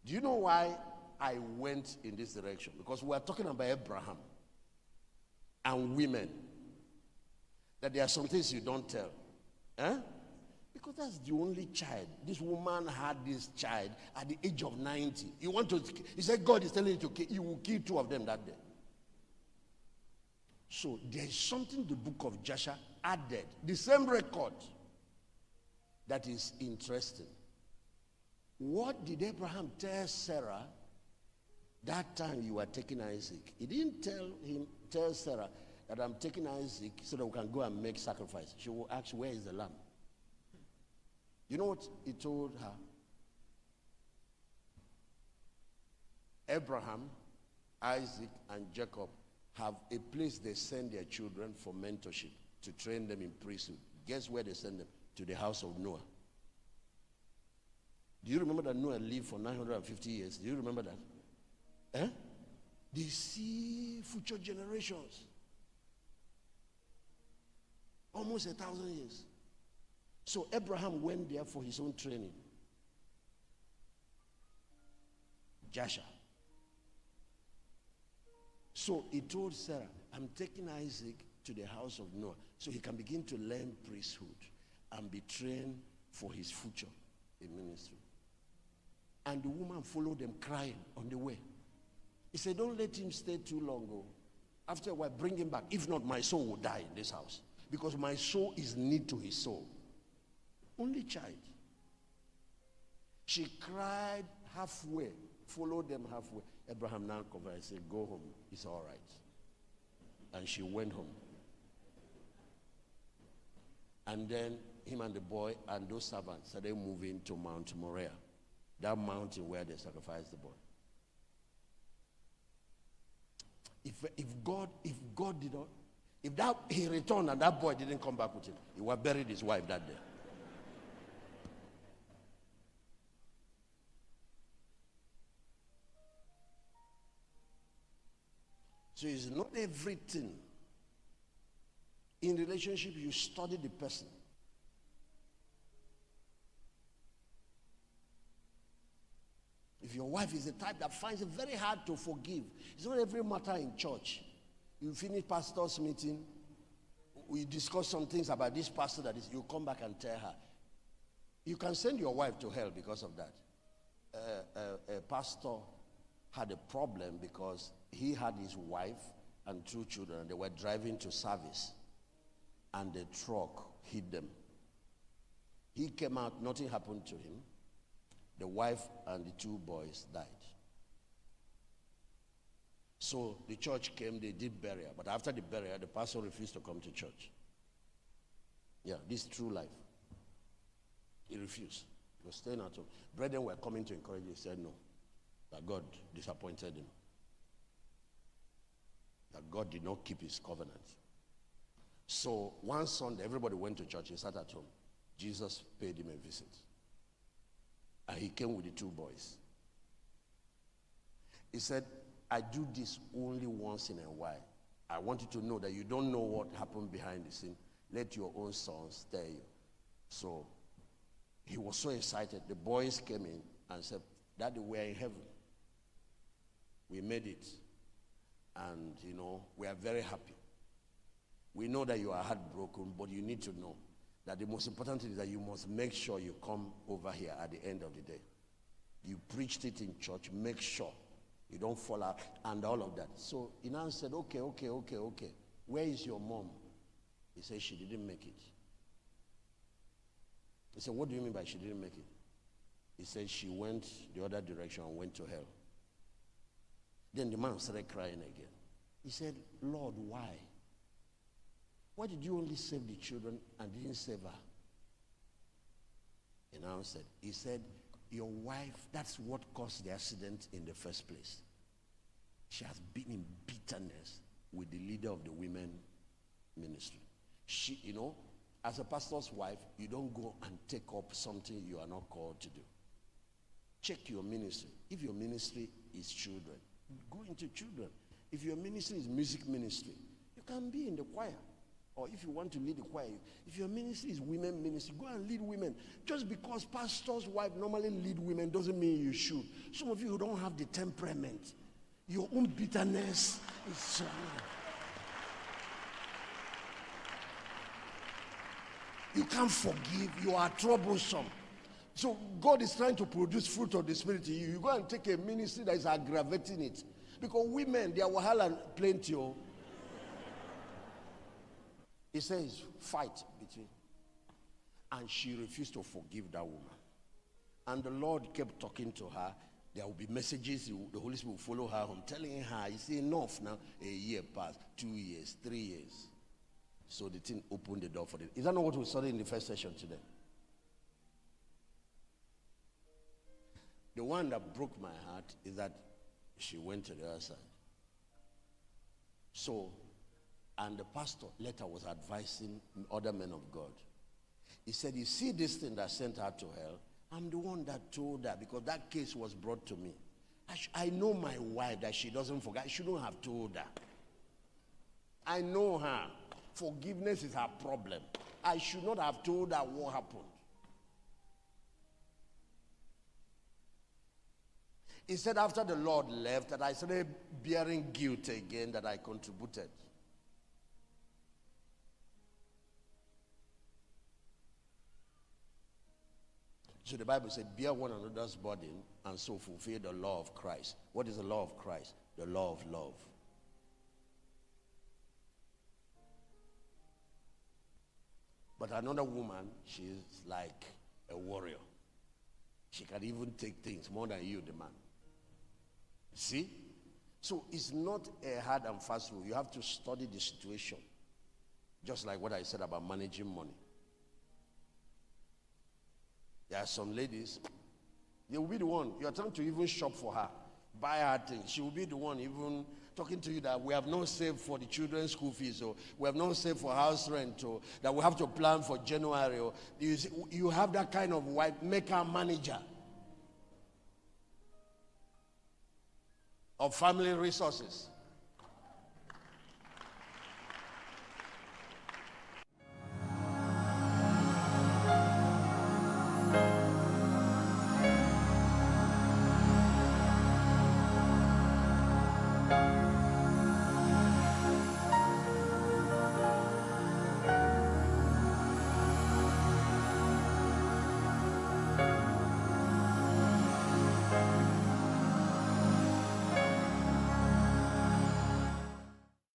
Do you know why I went in this direction? Because we are talking about Abraham and women. That there are some things you don't tell. Eh? Because that's the only child. This woman had this child at the age of 90. He said God is telling you to kill, you will kill 2 of them that day. So there is something the book of Joshua added, the same record, that is interesting. What did Abraham tell Sarah that time you were taking Isaac? He didn't tell Sarah that I'm taking Isaac so that we can go and make sacrifice. She will ask, where is the lamb? You know what he told her? Abraham, Isaac, and Jacob have a place they send their children for mentorship, to train them in priesthood. Guess where they send them? To the house of Noah. Do you remember that Noah lived for 950 years? Do you remember that? Eh? They see future generations. Almost 1,000 years. So Abraham went there for his own training. Joshua. So he told Sarah, I'm taking Isaac to the house of Noah so he can begin to learn priesthood and be trained for his future in ministry. And the woman followed them crying on the way. He said, don't let him stay too long. After a while, bring him back. If not, my soul will die in this house. Because my soul is knit to his soul. Only child. She cried halfway, followed them halfway. Abraham now covered and said, go home. It's all right. And she went home. And then him and the boy and those servants started moving to Mount Moriah. That mountain where they sacrificed the boy. If God did not, he returned and that boy didn't come back with him, he would have buried his wife that day. So it's not everything. In relationship, you study the person. If your wife is the type that finds it very hard to forgive, it's not every matter in church. You finish pastor's meeting, we discuss some things about this pastor that is, you come back and tell her. You can send your wife to hell because of that. A pastor had a problem because he had his wife and 2 children, and they were driving to service, and the truck hit them. He came out, nothing happened to him. The wife and the 2 boys died. So the church came, they did burial. But after the burial, the pastor refused to come to church. Yeah, this is true life. He refused. He was staying at home. Brethren were coming to encourage him. He said no. That God disappointed him. That God did not keep his covenant. So one Sunday, everybody went to church. He sat at home. Jesus paid him a visit. And he came with the 2 boys. He said, I do this only once in a while. I want you to know that you don't know what happened behind the scene. Let your own sons tell you. So he was so excited. The boys came in and said, Daddy, we're in heaven. We made it. And, we are very happy. We know that you are heartbroken, but you need to know that the most important thing is that you must make sure you come over here at the end of the day. You preached it in church, make sure you don't fall out and all of that. So he now said, okay. Where is your mom? He said, she didn't make it. He said, what do you mean by she didn't make it? He said, she went the other direction and went to hell. Then the man started crying again. He said, Lord, why? Why did you only save the children and didn't save her? He now said, he said, your wife, that's what caused the accident in the first place. She has been in bitterness with the leader of the women ministry. She, as a pastor's wife, you don't go and take up something you are not called to do. Check your ministry. If your ministry is children, go into children. If your ministry is music ministry, you can be in the choir. Or if you want to lead the choir, if your ministry is women ministry, go and lead women. Just because pastor's wife normally lead women doesn't mean you should. Some of you don't have the temperament. Your own bitterness is so. You can't forgive. You are troublesome. So God is trying to produce fruit of the Spirit in you. You go and take a ministry that is aggravating it. Because women, they are wahala plenty. He says, fight between. And she refused to forgive that woman. And the Lord kept talking to her. There will be messages. The Holy Spirit will follow her home, telling her, you see, enough now. A year passed, 2 years, 3 years. So the thing opened the door for them. Is that not what we studied in the first session today? The one that broke my heart is that she went to the other side. So, and the pastor later was advising other men of God. He said, you see this thing that sent her to hell? I'm the one that told her, because that case was brought to me. I know my wife, that she doesn't forget. I shouldn't have told her. I know her. Forgiveness is her problem. I should not have told her what happened. He said after the Lord left that I started bearing guilt again that I contributed. So the Bible said, bear one another's burden and so fulfill the law of Christ. What is the law of Christ? The law of love. But another woman, she's like a warrior. She can even take things more than you, the man. See? So it's not a hard and fast rule. You have to study the situation. Just like what I said about managing money. There are some ladies, they will be the one. You are trying to even shop for her. Buy her things. She will be the one even talking to you that we have not saved for the children's school fees, or we have not saved for house rent, or that we have to plan for January. Or you have that kind of wife, make her manager of family resources.